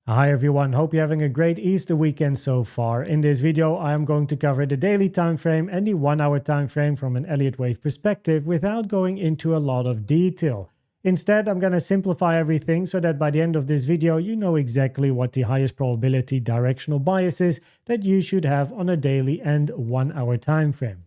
Hi everyone, hope you're having a great Easter weekend so far. In this video I am going to cover the daily time frame and the 1 hour time frame from an Elliott wave perspective without going into a lot of detail. Instead, I'm going to simplify everything so that by the end of this video you know exactly what the highest probability directional bias is that you should have on a daily and 1 hour time frame.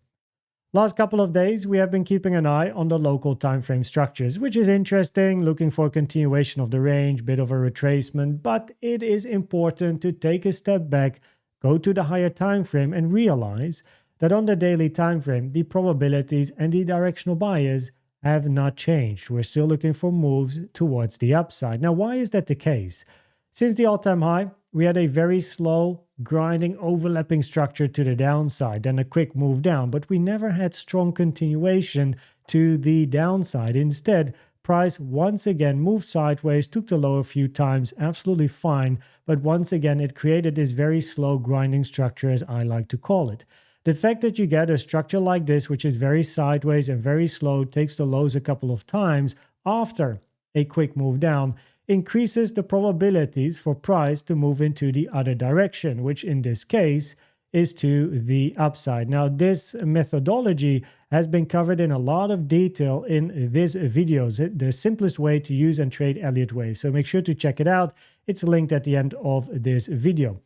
Last couple of days, we have been keeping an eye on the local time frame structures, which is interesting, looking for a continuation of the range, bit of a retracement, but it is important to take a step back, go to the higher time frame and realize that on the daily time frame, the probabilities and the directional bias have not changed. We're still looking for moves towards the upside. Now, why is that the case? Since the all-time high, we had a very slow, grinding, overlapping structure to the downside, then a quick move down, but we never had strong continuation to the downside. Instead, price once again moved sideways, took the low a few times, absolutely fine, but once again it created this very slow grinding structure, as I like to call it. The fact that you get a structure like this, which is very sideways and very slow, takes the lows a couple of times after a quick move down, increases the probabilities for price to move into the other direction, which in this case is to the upside. Now, this methodology has been covered in a lot of detail in these videos, the simplest way to use and trade Elliott waves. So make sure to check it out. It's linked at the end of this video.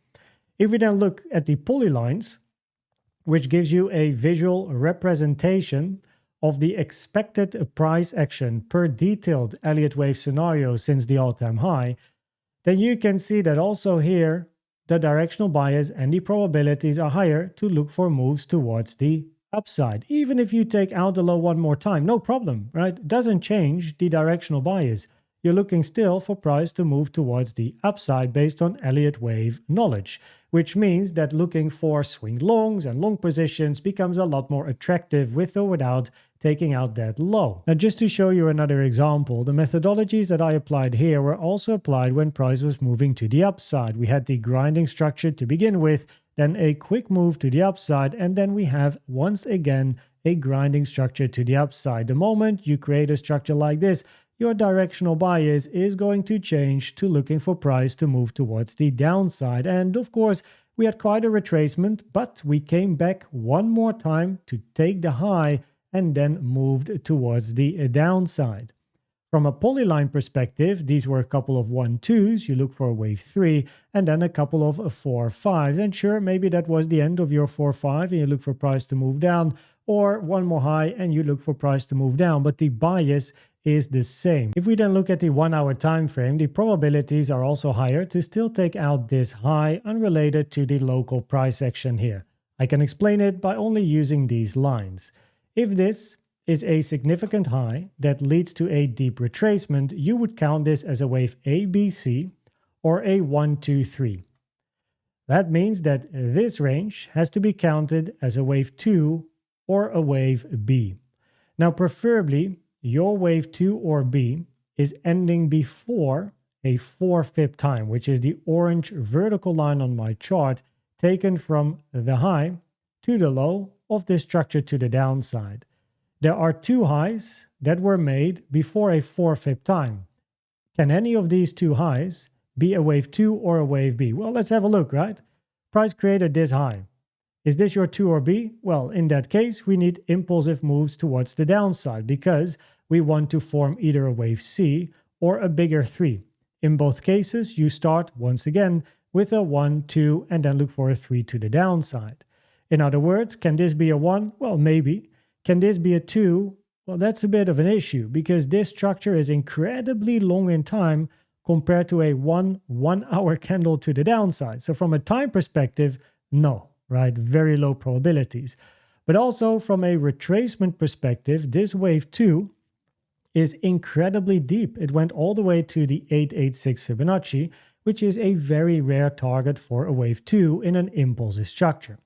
If we then look at the polylines, which gives you a visual representation of the expected price action per detailed Elliott wave scenario since the all-time high, then you can see that also here the directional bias and the probabilities are higher to look for moves towards the upside. Even if you take out the low one more time, no problem, right? It doesn't change the directional bias. You're looking still for price to move towards the upside based on Elliott wave knowledge, which means that looking for swing longs and long positions becomes a lot more attractive with or without taking out that low. Now, just to show you another example, the methodologies that I applied here were also applied when price was moving to the upside. We had the grinding structure to begin with, then a quick move to the upside, and then we have once again a grinding structure to the upside. The moment you create a structure like this, your directional bias is going to change to looking for price to move towards the downside. And of course, we had quite a retracement, but we came back one more time to take the high and then moved towards the downside. From a polyline perspective, these were a couple of 1-2s, you look for a wave 3, and then a couple of 4-5s. And sure, maybe that was the end of your 4-5 and you look for price to move down, or one more high and you look for price to move down, but the bias is the same. If we then look at the 1 hour time frame, the probabilities are also higher to still take out this high unrelated to the local price action here. I can explain it by only using these lines. If this is a significant high that leads to a deep retracement, you would count this as a wave A, B, C, or a 1, 2, 3. That means that this range has to be counted as a wave 2 or a wave B. Now, preferably, your wave 2 or B is ending before a 4-fib time, which is the orange vertical line on my chart taken from the high to the low of this structure to the downside. There are two highs that were made before a 4-fib time. Can any of these two highs be a wave 2 or a wave B? Well, let's have a look, right? Price created this high. Is this your 2 or B? Well, in that case, we need impulsive moves towards the downside because we want to form either a wave C or a bigger 3. In both cases, you start once again with a 1, 2, and then look for a 3 to the downside. In other words, can this be a 1? Well, maybe. Can this be a 2? Well, that's a bit of an issue because this structure is incredibly long in time compared to a 1 hour candle to the downside. So from a time perspective, no, right? Very low probabilities. But also from a retracement perspective, this wave 2 is incredibly deep. It went all the way to the 886 Fibonacci, which is a very rare target for a wave 2 in an impulsive structure.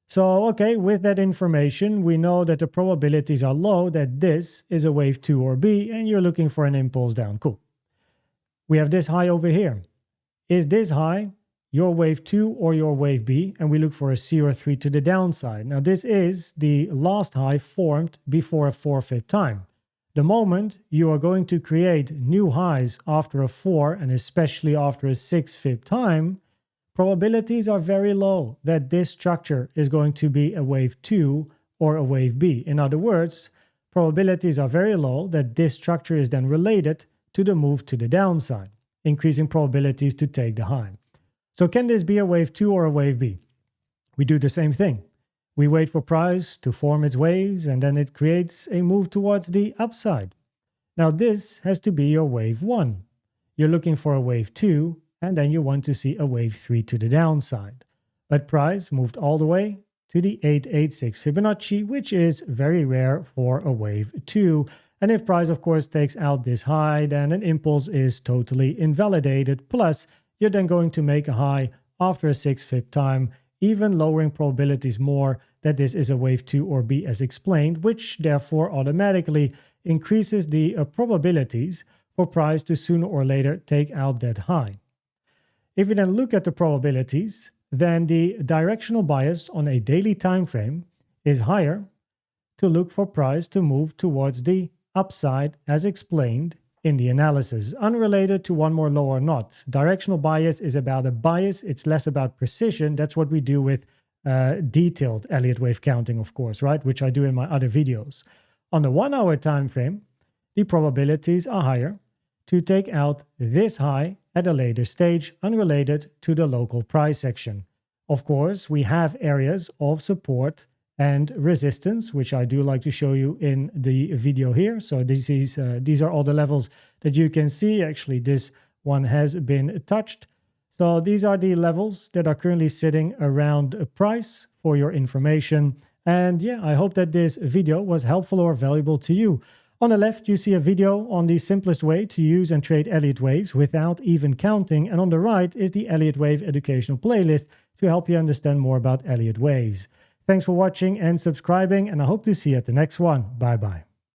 So, okay, with that information, we know that the probabilities are low that this is a wave 2 or B, and you're looking for an impulse down. Cool. We have this high over here. Is this high your wave 2 or your wave B? And we look for a C or 3 to the downside. Now, this is the last high formed before a 4-fib time. The moment you are going to create new highs after a 4 and especially after a 6 fib time, probabilities are very low that this structure is going to be a wave 2 or a wave B. In other words, probabilities are very low that this structure is then related to the move to the downside, increasing probabilities to take the high. So can this be a wave 2 or a wave B? We do the same thing. We wait for price to form its waves and then it creates a move towards the upside. Now this has to be your wave 1. You're looking for a wave 2 and then you want to see a wave 3 to the downside. But price moved all the way to the 886 Fibonacci, which is very rare for a wave 2. And if price of course takes out this high, then an impulse is totally invalidated. Plus you're then going to make a high after a 6 fib time, even lowering probabilities more that this is a wave 2 or B as explained, which therefore automatically increases the probabilities for price to sooner or later take out that high. If we then look at the probabilities, then the directional bias on a daily time frame is higher to look for price to move towards the upside as explained in the analysis, unrelated to one more low or not. Directional bias is about a bias, it's less about precision. That's what we do with detailed Elliott wave counting, of course, right? Which I do in my other videos. On the 1 hour time frame, the probabilities are higher to take out this high at a later stage, unrelated to the local price action. Of course, we have areas of support and resistance, which I do like to show you in the video here. So these are all the levels that you can see. Actually, this one has been touched. So these are the levels that are currently sitting around a price for your information. And yeah, I hope that this video was helpful or valuable to you. On the left, you see a video on the simplest way to use and trade Elliott waves without even counting. And on the right is the Elliott Wave educational playlist to help you understand more about Elliott waves. Thanks for watching and subscribing, and I hope to see you at the next one. Bye bye.